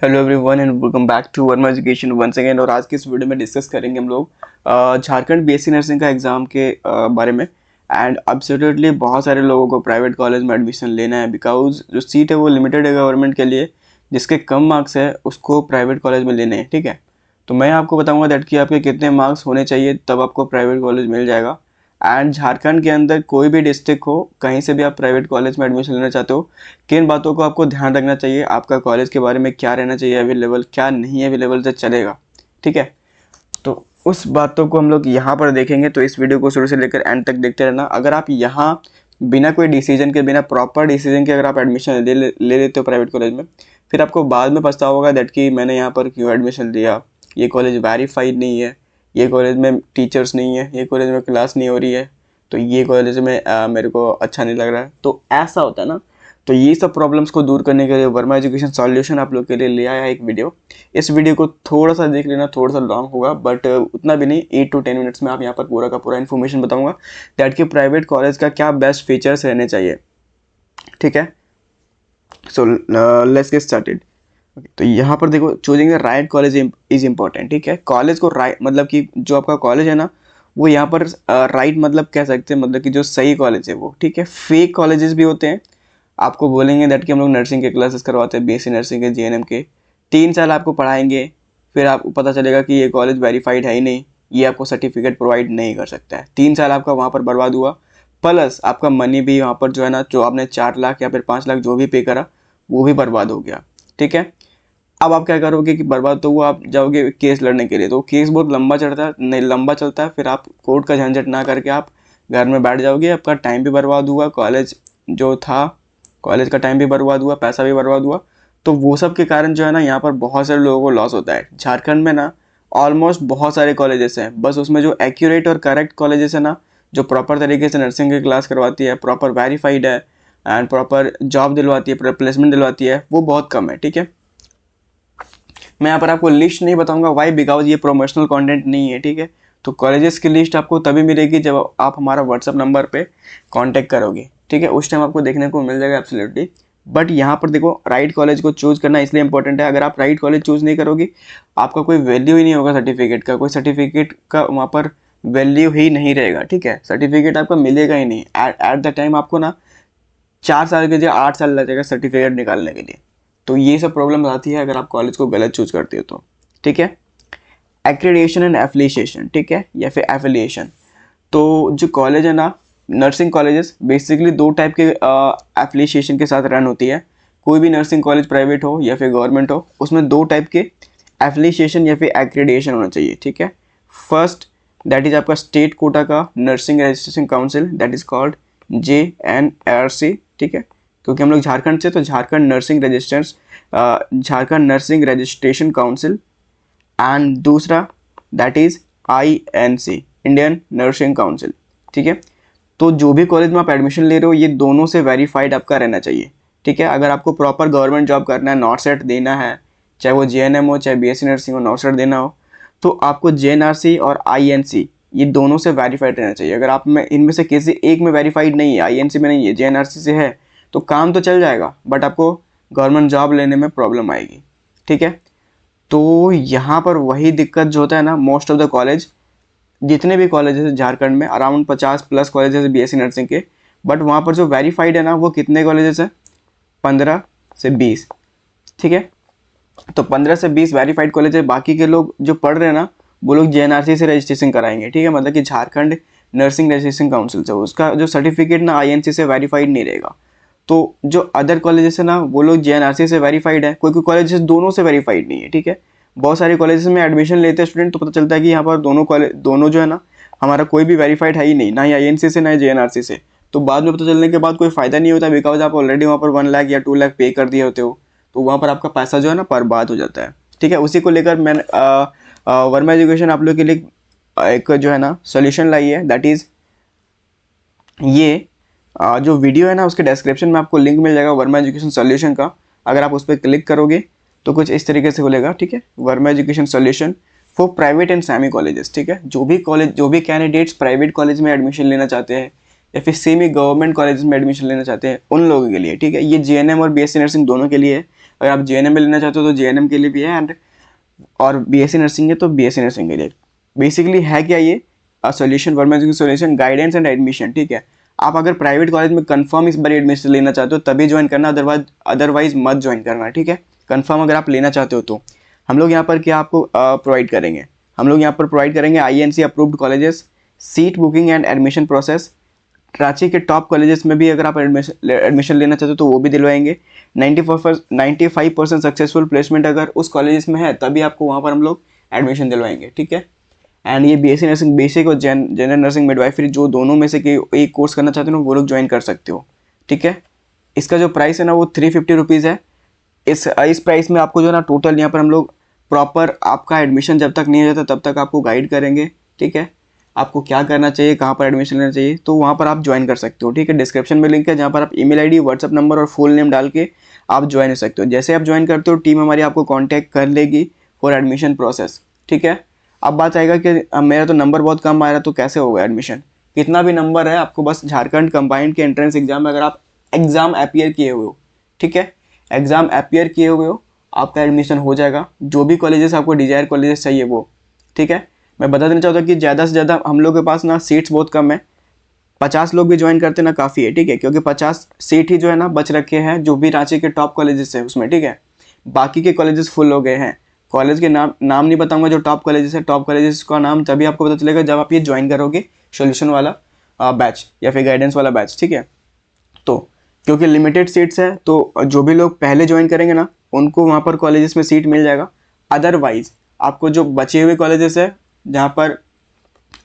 Hello everyone and welcome back to Verma education once again. और आज की इस वीडियो में डिस्कस करेंगे हम लोग झारखंड बीएससी नर्सिंग का एग्ज़ाम के बारे में। एंड एब्सोल्युटली बहुत सारे लोगों को प्राइवेट कॉलेज में एडमिशन लेना है बिकॉज जो सीट है वो लिमिटेड है गवर्नमेंट के लिए। जिसके कम मार्क्स है उसको प्राइवेट कॉलेज में लेने हैं, ठीक है। तो मैं आपको बताऊंगा दैट कि आपके कितने मार्क्स होने चाहिए तब आपको प्राइवेट कॉलेज मिल जाएगा। एंड झारखंड के अंदर कोई भी डिस्ट्रिक्ट हो, कहीं से भी आप प्राइवेट कॉलेज में एडमिशन लेना चाहते हो, किन बातों को आपको ध्यान रखना चाहिए, आपका कॉलेज के बारे में क्या रहना चाहिए अवेलेबल, क्या नहीं अवेलेबल से चलेगा, ठीक है। तो उस बातों को हम लोग यहाँ पर देखेंगे। तो इस वीडियो को शुरू से लेकर एंड तक देखते रहना। अगर आप यहाँ बिना कोई डिसीजन के, बिना प्रॉपर डिसीजन के अगर आप एडमिशन ले लेते हो प्राइवेट कॉलेज में, फिर आपको बाद में पछतावा होगा दैट कि मैंने यहाँ पर क्यों एडमिशन लिया, ये कॉलेज वेरीफाइड नहीं है, ये कॉलेज में टीचर्स नहीं है, ये कॉलेज में क्लास नहीं हो रही है, तो ये कॉलेज में मेरे को अच्छा नहीं लग रहा है। तो ऐसा होता है ना। तो ये सब प्रॉब्लम्स को दूर करने के लिए वर्मा एजुकेशन सॉल्यूशन आप लोग के लिए ले आया है एक वीडियो। इस वीडियो को थोड़ा सा देख लेना, थोड़ा सा लॉन्ग होगा बट उतना भी नहीं, 8 to 10 मिनट्स में आप यहाँ पर पूरा का पूरा इन्फॉर्मेशन बताऊंगा दैट कि प्राइवेट कॉलेज का क्या बेस्ट फीचर्स रहने चाहिए, ठीक है। So let's get started. तो यहाँ पर देखो, choosing the right college is important, ठीक है। कॉलेज को राइट मतलब कि जो आपका कॉलेज है ना, वो यहाँ पर राइट मतलब कह सकते हैं, मतलब कि जो सही कॉलेज है वो, ठीक है। फेक कॉलेजेस भी होते हैं, आपको बोलेंगे दैट कि हम लोग नर्सिंग के क्लासेस करवाते हैं, बीएससी नर्सिंग के, जीएनएम के, 3 साल आपको पढ़ाएंगे, फिर आपको पता चलेगा कि ये कॉलेज वेरीफाइड है ही नहीं, ये आपको सर्टिफिकेट प्रोवाइड नहीं कर सकता है। 3 साल आपका वहाँ पर बर्बाद हुआ, प्लस आपका मनी भी वहाँ पर जो है ना, जो आपने 4 लाख या फिर 5 लाख जो भी पे करा वो भी बर्बाद हो गया, ठीक है। अब आप क्या करोगे कि बर्बाद तो हुआ, आप जाओगे केस लड़ने के लिए, तो केस बहुत लंबा चलता है, नहीं लंबा चलता है, फिर आप कोर्ट का झंझट ना करके आप घर में बैठ जाओगे, आपका टाइम भी बर्बाद हुआ, कॉलेज जो था, कॉलेज का टाइम भी बर्बाद हुआ, पैसा भी बर्बाद हुआ। तो वो सब के कारण जो है ना, यहाँ पर बहुत सारे लोगों को लॉस होता है। झारखंड में ना ऑलमोस्ट बहुत सारे कॉलेजेस हैं, बस उसमें जो एक्यूरेट और करेक्ट कॉलेजेस है ना, जो प्रॉपर तरीके से नर्सिंग की क्लास करवाती है, प्रॉपर वेरीफाइड है एंड प्रॉपर जॉब दिलवाती है, प्लेसमेंट दिलवाती है, वो बहुत कम है, ठीक है। मैं यहाँ पर आपको लिस्ट नहीं बताऊंगा, वाई बिकॉज ये प्रोमोशनल कंटेंट नहीं है, ठीक है। तो कॉलेजेस की लिस्ट आपको तभी मिलेगी जब आप हमारा व्हाट्सअप नंबर पे कांटेक्ट करोगे, ठीक है। उस टाइम आपको देखने को मिल जाएगा एब्सोल्युटली। बट यहाँ पर देखो, राइट कॉलेज को चूज करना इसलिए इंपॉर्टेंट है। अगर आप राइट कॉलेज चूज नहीं करोगे, आपका कोई वैल्यू ही नहीं होगा सर्टिफिकेट का, कोई सर्टिफिकेट का वहाँ पर वैल्यू ही नहीं रहेगा, ठीक है। सर्टिफिकेट आपका मिलेगा ही नहीं। एट द टाइम आपको ना 4 साल के जगह 8 साल लग जाएगा सर्टिफिकेट निकालने के लिए। तो ये सब प्रॉब्लम आती है अगर आप कॉलेज को गलत चूज करते हो तो, ठीक है। एक्रेडिटेशन एंड एफिलिएशन, ठीक है, या फिर एफिलिएशन। तो जो कॉलेज है ना, नर्सिंग कॉलेजेस बेसिकली 2 टाइप के एफिलिएशन के साथ रन होती है। कोई भी नर्सिंग कॉलेज प्राइवेट हो या फिर गवर्नमेंट हो, उसमें 2 टाइप के एफिलिएशन या फिर एक्रेडिटेशन होना चाहिए, ठीक है। फर्स्ट दैट इज आपका स्टेट कोटा का nursing registration council, that is called JNRC, ठीक है। क्योंकि हम लोग झारखंड से, तो Jharkhand nursing registration council. And दूसरा that is INC, Indian nursing council, ठीक है। तो जो भी कॉलेज में आप एडमिशन ले रहे हो, ये दोनों से वेरीफाइड आपका रहना चाहिए, ठीक है। अगर आपको प्रॉपर गवर्नमेंट जॉब करना है, नॉट सेट देना है, चाहे वो JNM हो चाहे BSc नर्सिंग हो, नॉट सेट देना हो, तो आपको JNRC और INC ये दोनों से वेरीफाइड रहना चाहिए। अगर आप में इनमें से किसी एक में वेरीफाइड नहीं है, INC में नहीं है, JNRC से है, तो काम तो चल जाएगा बट आपको गवर्नमेंट जॉब लेने में प्रॉब्लम आएगी, ठीक है। तो यहाँ पर वही दिक्कत जो होता है ना, मोस्ट ऑफ द कॉलेज, जितने भी कॉलेजेस है झारखंड में, अराउंड 50+ कॉलेजेस है BSc नर्सिंग के, बट वहाँ पर जो वेरीफाइड है ना, वो कितने कॉलेजेस हैं, 15 से 20, ठीक है। तो 15 से 20 वेरीफाइड कॉलेज है। बाकी के लोग जो पढ़ रहे हैं ना, वो लोग JNRC से रजिस्ट्रेशन कराएंगे, ठीक है, मतलब कि झारखंड नर्सिंग रजिस्ट्रेशन काउंसिल से, उसका जो सर्टिफिकेट ना INC से वेरीफाइड नहीं रहेगा। तो जो अदर कॉलेजेस है ना, वो लोग JNRC से वेरीफाइड है, कोई कोई कॉलेजेस दोनों से वेरीफाइड नहीं है, ठीक है। बहुत सारे कॉलेजेस में एडमिशन लेते हैं स्टूडेंट, तो पता चलता है कि यहाँ पर दोनों जो है ना, हमारा कोई भी वेरीफाइड है ही नहीं, ना ही INC से ना ही JNRC से। तो बाद में पता चलने के बाद कोई फायदा नहीं होता, बिकॉज आप ऑलरेडी वहाँ पर 1 लाख या 2 लाख पे कर दिए होते हो, तो वहाँ पर आपका पैसा जो है ना बर्बाद हो जाता है, ठीक है। उसी को लेकर मैंने वर्मा एजुकेशन आप लोग के लिए एक जो है ना सोल्यूशन लाई है, दैट इज ये जो वीडियो है ना, उसके डिस्क्रिप्शन में आपको लिंक मिल जाएगा वर्मा एजुकेशन सॉल्यूशन का। अगर आप उस पर क्लिक करोगे तो कुछ इस तरीके से खुलेगा, ठीक है। Verma education solution for private and semi colleges, ठीक है। जो भी कैंडिडेट्स प्राइवेट कॉलेज में एडमिशन लेना चाहते हैं या फिर सेमी गवर्नमेंट कॉलेज में एडमिशन लेना चाहते हैं, उन लोगों के लिए, ठीक है। ये JNM और BSc नर्सिंग दोनों के लिए है। अगर आप JNM में लेना चाहते हो तो JNM के लिए भी है, एंड और BSc नर्सिंग है तो BSc नर्सिंग के लिए। बेसिकली है क्या ये, सोल्यूशन वर्मेंस सोल्यूशन गाइडेंस एंड एडमिशन, ठीक है। आप अगर प्राइवेट कॉलेज में कंफर्म इस बार एडमिशन लेना चाहते हो तभी ज्वाइन करना, अदरवाइज मत ज्वाइन करना, ठीक है। कंफर्म अगर आप लेना चाहते हो तो हम लोग यहाँ पर क्या आपको प्रोवाइड करेंगे, हम लोग यहाँ पर प्रोवाइड करेंगे INC approved colleges, seat booking and admission process. Karachi के टॉप कॉलेजेस में भी अगर आप एडमिशन लेना चाहते हो तो वो भी दिलवाएंगे। 95% सक्सेसफुल प्लेसमेंट अगर उस कॉलेजेस में है तभी आपको वहाँ पर हम लोग एडमिशन दिलवाएंगे, ठीक है। एंड ये BSc नर्सिंग बेसिक और जनरल नर्सिंग मिडवाइफरी जो दोनों में से एक कोर्स करना चाहते हो ना वो लोग ज्वाइन कर सकते हो, ठीक है। इसका जो प्राइस है ना वो 350 रुपीज़ है। इस प्राइस में आपको जो है ना टोटल यहाँ पर हम लोग प्रॉपर आपका एडमिशन जब तक नहीं हो जाता तब तक आपको गाइड करेंगे, ठीक है। आपको क्या करना चाहिए, कहाँ पर एडमिशन लेना चाहिए, तो वहाँ पर आप ज्वाइन कर सकते हो, ठीक है। डिस्क्रिप्शन में लिंक है जहाँ पर आप ईमेल ID, व्हाट्सअप नंबर और फुल नेम डाल के आप ज्वाइन हो सकते हो। जैसे आप ज्वाइन करते हो टीम हमारी आपको कांटेक्ट कर लेगी फॉर एडमिशन प्रोसेस, ठीक है। अब बात आएगा कि मेरा तो नंबर बहुत कम आ रहा तो कैसे होगा एडमिशन। कितना भी नंबर है आपको बस झारखंड कंबाइंड के एंट्रेंस एग्जाम में अगर आप एग्जाम अपीयर किए हुए हो, ठीक है, एग्जाम अपीयर किए हुए हो आपका एडमिशन हो जाएगा। जो भी कॉलेजेस आपको डिजायर कॉलेजेस चाहिए वो, ठीक है। मैं बता देना चाहता हूँ कि ज़्यादा से ज़्यादा हम लोग के पास ना सीट्स बहुत कम है, 50 लोग भी ज्वाइन करते ना काफ़ी है, ठीक है, क्योंकि 50 सीट ही जो है ना बच रखे हैं जो भी रांची के टॉप कॉलेजेस है उसमें, ठीक है। बाकी के कॉलेजेस फुल हो गए हैं। कॉलेज के नाम नहीं बताऊंगा जो टॉप कॉलेजेस है, टॉप कॉलेजेस का नाम तभी आपको पता चलेगा जब आप ये ज्वाइन करोगे सोल्यूशन वाला बैच या फिर गाइडेंस वाला बैच, ठीक है। तो क्योंकि लिमिटेड सीट्स है तो जो भी लोग पहले ज्वाइन करेंगे ना उनको वहाँ पर कॉलेजेस में सीट मिल जाएगा। अदरवाइज आपको जो बचे हुए कॉलेजेस है जहाँ पर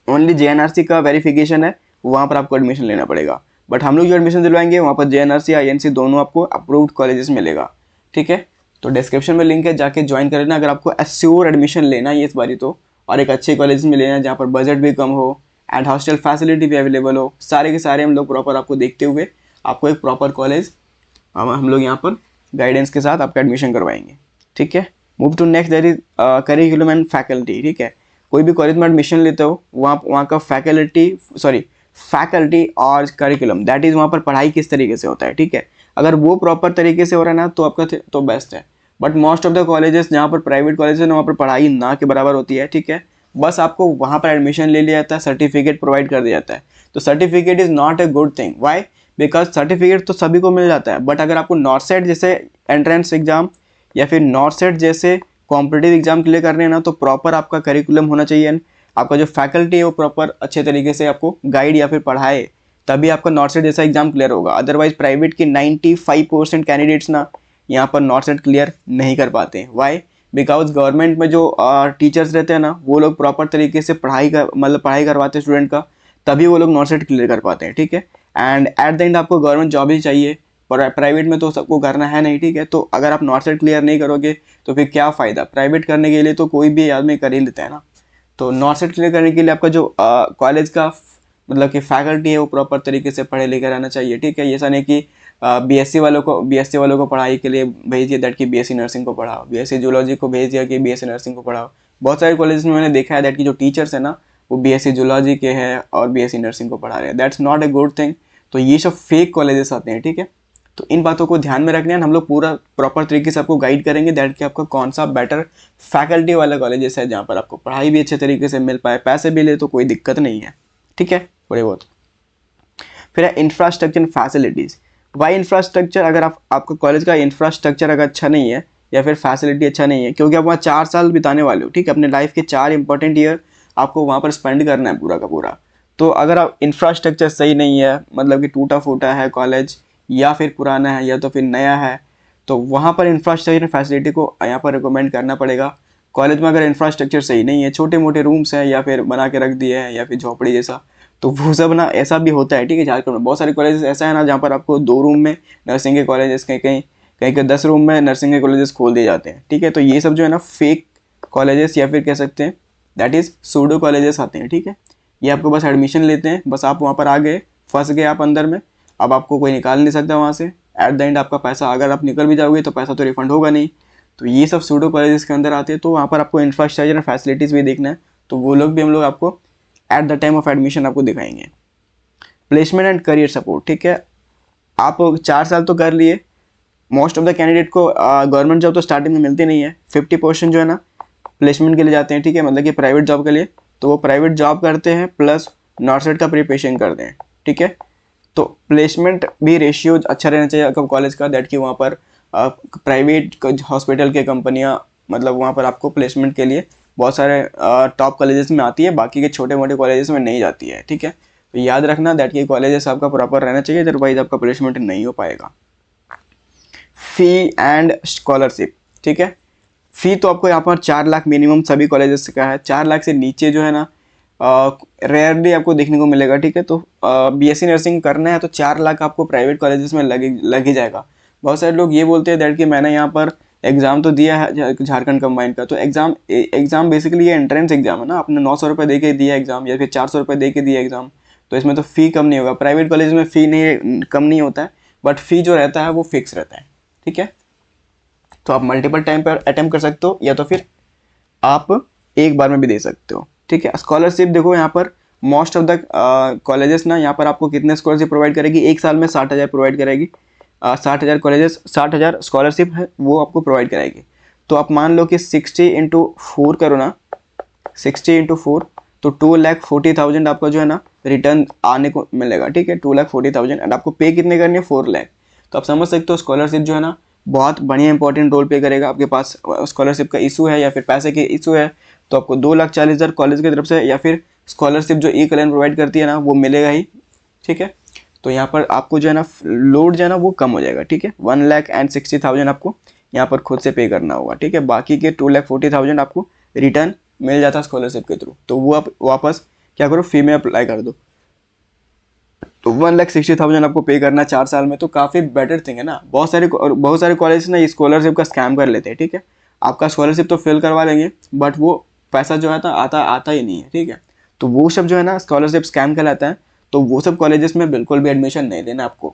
ओनली JNRC का वेरिफिकेशन है वहाँ पर आपको एडमिशन लेना पड़ेगा। बट हम लोग जो एडमिशन दिलवाएंगे वहाँ पर JNRC INC दोनों आपको अप्रूव्ड कॉलेजेस मिलेगा, ठीक है। तो डिस्क्रिप्शन में लिंक है, जाके ज्वाइन कर लेना अगर आपको एश्योर एडमिशन लेना है इस बारी तो, और एक अच्छे कॉलेज में लेना है जहाँ पर बजट भी कम हो एंड हॉस्टल फैसिलिटी भी अवेलेबल हो। सारे के सारे हम लोग प्रॉपर आपको देखते हुए आपको एक प्रॉपर कॉलेज हम लोग यहाँ पर गाइडेंस के साथ आपका एडमिशन करवाएंगे, ठीक है। Move to next that is curriculum and faculty, ठीक है। कोई भी कॉलेज में एडमिशन लेते हो वहाँ का फैकल्टी और करिकुलम दैट इज़ वहाँ पर पढ़ाई किस तरीके से होता है, ठीक है। अगर वो प्रॉपर तरीके से हो रहा है ना तो आपका तो बेस्ट है। But most of the colleges जहाँ पर प्राइवेट कॉलेज है ना वहाँ पर पढ़ाई ना के बराबर होती है, ठीक है। बस आपको वहाँ पर एडमिशन ले लिया जाता है, सर्टिफिकेट प्रोवाइड कर दिया जाता है। तो certificate is not a good thing, why, because certificate तो सभी को मिल जाता है, बट अगर आपको नॉर्सेट जैसे एंट्रेंस एग्जाम या फिर नॉर्सेट जैसे कॉम्पिटिटिव एग्जाम क्लियर करने हैं ना तो प्रॉपर आपका करिकुलम होना चाहिए एंड आपका जो फैकल्टी है वो प्रॉपर अच्छे तरीके से आपको गाइड या फिर पढ़ाए तभी आपका नॉर्सेट जैसा एग्जाम क्लियर होगा। अदरवाइज प्राइवेट की 95% कैंडिडेट्स ना यहाँ पर नॉर्सेट क्लियर नहीं कर पाते हैं। वाई, बिकॉज गवर्नमेंट में जो टीचर्स रहते हैं ना वो लोग प्रॉपर तरीके से पढ़ाई करवाते हैं स्टूडेंट का, तभी वो लोग नॉर्सेट क्लियर कर पाते हैं, ठीक है। एंड एट द एंड आपको गवर्नमेंट जॉब ही चाहिए, पर प्राइवेट में तो सबको करना है नहीं, ठीक है। तो अगर आप नॉर्सेट क्लियर नहीं करोगे तो फिर क्या फ़ायदा। प्राइवेट करने के लिए तो कोई भी आदमी कर ही लेता है ना। तो नॉर्सेट क्लियर करने के लिए आपका जो कॉलेज का मतलब कि फैकल्टी है वो प्रॉपर तरीके से पढ़े लिखे रहना चाहिए, ठीक है। ऐसा नहीं कि BSc वालों को पढ़ाई के लिए भेज दिया दैट कि BSc नर्सिंग को पढ़ाओ, BSc जूलॉजी को भेज दिया कि BSc नर्सिंग को पढ़ाओ। बहुत सारे कॉलेज में मैंने देखा है दैट कि जो टीचर्स है ना वो BSc जूलॉजी के हैं और BSc नर्सिंग को पढ़ा रहे हैं। That's not a good thing. तो ये सब फेक कॉलेजेस आते हैं, ठीक है। तो इन बातों को ध्यान में रखना है, हम लोग पूरा प्रॉपर तरीके से आपको गाइड करेंगे दैट कि आपका कौन सा बेटर फैकल्टी वाला कॉलेजेस है जहाँ पर आपको पढ़ाई भी अच्छे तरीके से मिल पाए, पैसे भी ले तो कोई दिक्कत नहीं है, ठीक है। थोड़े बहुत फिर है infrastructure and facilities. Why infrastructure, अगर आपका कॉलेज का इंफ्रास्ट्रक्चर अगर अच्छा नहीं है या फिर फैसिलिटी अच्छा नहीं है, क्योंकि आप वहाँ 4 साल बिताने वाले हो, ठीक है। अपने लाइफ के 4 इंपॉर्टेंट ईयर आपको वहाँ पर स्पेंड करना है पूरा का पूरा। तो अगर आप इंफ्रास्ट्रक्चर सही नहीं है, मतलब कि टूटा फूटा है कॉलेज या फिर पुराना है या तो फिर नया है, तो वहाँ पर इंफ्रास्ट्रक्चर फैसिलिटी को यहाँ पर रिकमेंड करना पड़ेगा। कॉलेज में अगर इंफ्रास्ट्रक्चर सही नहीं है, छोटे मोटे रूम्स हैं या फिर बना के रख दिए हैं या फिर झोपड़ी जैसा, तो वो सब ना ऐसा भी होता है, ठीक है। झारखंड में बहुत सारे कॉलेजेस ऐसा है ना जहाँ पर आपको 2 रूम में नर्सिंग के कॉलेजेस, कहीं कहीं कहीं के 10 रूम में नर्सिंग के कॉलेजेस खोल दिए जाते हैं, ठीक है। तो ये सब जो है ना फेक कॉलेजेस या फिर कह सकते हैं दैट इज़ सूडो कॉलेजेस आते हैं, ठीक है। ये आपको बस एडमिशन लेते हैं, बस आप वहाँ पर आ गए, फंस गए आप अंदर में, अब आपको कोई निकाल नहीं सकता वहाँ से। एट द एंड आपका पैसा, अगर आप निकल भी जाओगे तो पैसा तो रिफंड होगा नहीं। तो ये सब सूडो कॉलेजेस के अंदर आते हैं। तो वहाँ पर आपको इंफ्रास्ट्रक्चर और फैसिलिटीज़ भी देखना है, तो वो लोग भी हम लोग आपको at the time of admission आपको दिखाएंगे। प्लेसमेंट एंड करियर सपोर्ट, ठीक है। आप 4 साल तो कर लिए, मोस्ट ऑफ द कैंडिडेट को गवर्नमेंट जॉब तो स्टार्टिंग में मिलती नहीं है, 50% जो है ना प्लेसमेंट के लिए जाते हैं, ठीक है, मतलब कि प्राइवेट जॉब के लिए। तो वो प्राइवेट जॉब करते हैं प्लस नॉर्सेट का प्रिपरेशन करते हैं, ठीक है। तो प्लेसमेंट भी रेशियो अच्छा रहना चाहिए आपका कॉलेज का, दैट कि वहाँ पर प्राइवेट हॉस्पिटल के कंपनियाँ, मतलब वहाँ पर आपको प्लेसमेंट के लिए बहुत सारे टॉप कॉलेजेस में आती है, बाकी के छोटे मोटे कॉलेजेस में नहीं जाती है, ठीक है। तो याद रखना दैट कि कॉलेजेस आपका प्रॉपर रहना चाहिए, अदरवाइज आपका प्लेसमेंट नहीं हो पाएगा। फी एंड स्कॉलरशिप, ठीक है। फी तो आपको यहाँ पर 4 लाख मिनिमम सभी कॉलेजेस का है, 4 लाख से नीचे जो है ना रेयरली आपको देखने को मिलेगा, ठीक है। तो बीएससी नर्सिंग करना है तो 4 लाख आपको प्राइवेट कॉलेजेस में लग ही जाएगा। बहुत सारे लोग ये बोलते हैं दैट कि मैंने यहाँ पर एग्ज़ाम तो दिया है झारखंड कंबाइंड का, तो एग्ज़ाम बेसिकली ये एंट्रेंस एग्जाम है ना, आपने 900 रुपये दे के दिया एग्ज़ाम या फिर 400 रुपये दे के दिया एग्ज़ाम, तो इसमें तो फ़ी कम नहीं होगा। प्राइवेट कॉलेज में फ़ी नहीं कम नहीं होता है, बट फ़ी जो रहता है वो फिक्स रहता है, ठीक है। तो आप मल्टीपल टाइम पर अटेम्प्ट कर सकते हो या तो फिर आप एक बार में भी दे सकते हो, ठीक है। स्कॉलरशिप देखो यहाँ पर मोस्ट ऑफ द कॉलेजेस ना यहाँ पर आपको कितने स्कॉलरशिप प्रोवाइड करेगी, एक साल में 60,000 प्रोवाइड करेगी। 60,000 कॉलेजेस 60,000 स्कॉलरशिप है वो आपको प्रोवाइड कराएगी। तो आप मान लो कि 60 × 4 करो ना, 60 × 4 तो 2,40,000 आपका जो है ना रिटर्न आने को मिलेगा, ठीक है। 2,40,000 एंड आपको पे कितने करनी है, 4 लाख। तो आप समझ सकते हो स्कॉलरशिप जो है ना बहुत बढ़िया इंपॉर्टेंट रोल प्ले करेगा। आपके पास स्कॉलरशिप का इशू है या फिर पैसे के इशू है तो आपको 2,40,000 कॉलेज की तरफ से या फिर स्कॉलरशिप जो ई कल्याण प्रोवाइड करती है ना वो मिलेगा ही, ठीक है। तो यहाँ पर आपको जो है ना लोड जो है ना वो कम हो जाएगा, ठीक है। 1,60,000 आपको यहाँ पर खुद से पे करना होगा, ठीक है। बाकी के 2,40,000 आपको रिटर्न मिल जाता है स्कॉलरशिप के थ्रू, तो वो आप वापस क्या करो फी में अप्लाई कर दो। तो 1,60,000 आपको पे करना 4 साल में, तो काफ़ी बेटर थिंग है ना। बहुत सारे कॉलेज ना ये स्कॉलरशिप का स्कैम कर लेते हैं, ठीक है। आपका स्कॉलरशिप तो फिल करवा लेंगे बट वो पैसा जो है ना आता ही नहीं है, ठीक है। तो वो सब जो है ना स्कॉलरशिप स्कैम कहलाता है। तो वो सब कॉलेजेस में बिल्कुल भी एडमिशन नहीं देना आपको,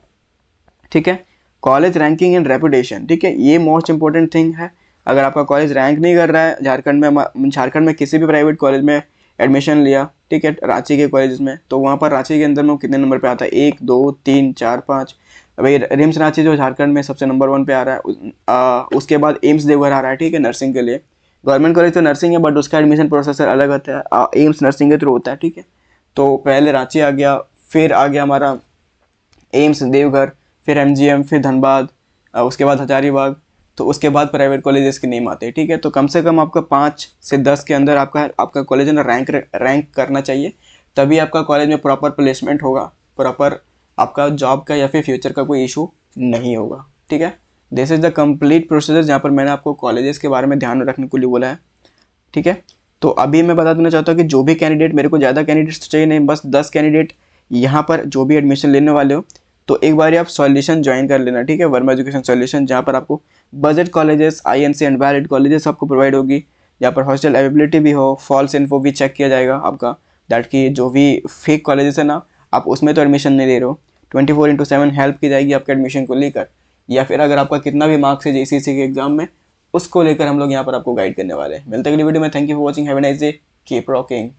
ठीक है। कॉलेज रैंकिंग एंड रेपुटेशन, ठीक है, ये मोस्ट इंपॉर्टेंट थिंग है। अगर आपका कॉलेज रैंक नहीं कर रहा है झारखंड में किसी भी प्राइवेट कॉलेज में एडमिशन लिया, ठीक है, रांची के कॉलेज में, तो वहाँ पर रांची के अंदर में कितने नंबर पे आता है, 1 2 3 4 5। भाई रिम्स रांची जो झारखंड में सबसे नंबर 1 पे आ रहा है, उसके बाद एम्स देवघर आ रहा है, ठीक है, नर्सिंग के लिए। गवर्नमेंट कॉलेज तो नर्सिंग है बट उसका एडमिशन प्रोसेसर अलग होता है, एम्स नर्सिंग के थ्रू होता है, ठीक है। तो पहले रांची आ गया, फिर आ गया हमारा एम्स देवघर, फिर एमजीएम, फिर धनबाद, उसके बाद हजारीबाग। तो उसके बाद प्राइवेट कॉलेजेस के नेम आते हैं, ठीक है। तो कम से कम आपका 5 से 10 के अंदर आपका कॉलेज है ना रैंक करना चाहिए, तभी आपका कॉलेज में प्रॉपर प्लेसमेंट होगा, प्रॉपर आपका जॉब का या फिर फ्यूचर का कोई इशू नहीं होगा, ठीक है। This is the complete procedure जहाँ पर मैंने आपको कॉलेजेस के बारे में ध्यान रखने के लिए बोला है, ठीक है। तो अभी मैं बता देना चाहता हूँ कि जो भी कैंडिडेट, मेरे को ज़्यादा कैंडिडेट्स तो चाहिए नहीं, बस 10 कैंडिडेट यहाँ पर जो भी एडमिशन लेने वाले हो तो एक बार आप सॉल्यूशन ज्वाइन कर लेना, ठीक है, वर्मा एजुकेशन सॉल्यूशन, जहाँ पर आपको budget colleges, INC and valid colleges आपको प्रोवाइड होगी, जहाँ पर हॉस्टल अवेलेबिलिटी भी हो, फॉल्स इन्फो भी चेक किया जाएगा आपका, दैट कि जो भी फेक कॉलेजेस है ना आप उसमें तो एडमिशन नहीं ले रहे हो, 24/7 हेल्प की जाएगी आपके एडमिशन को लेकर, या फिर अगर आपका कितना भी मार्क्स है जेसीसी के एग्जाम में उसको लेकर हम लोग यहाँ पर आपको गाइड करने वाले हैं। मिलते हैं अगली वीडियो में। Thank you for watching, have a nice day, keep rocking.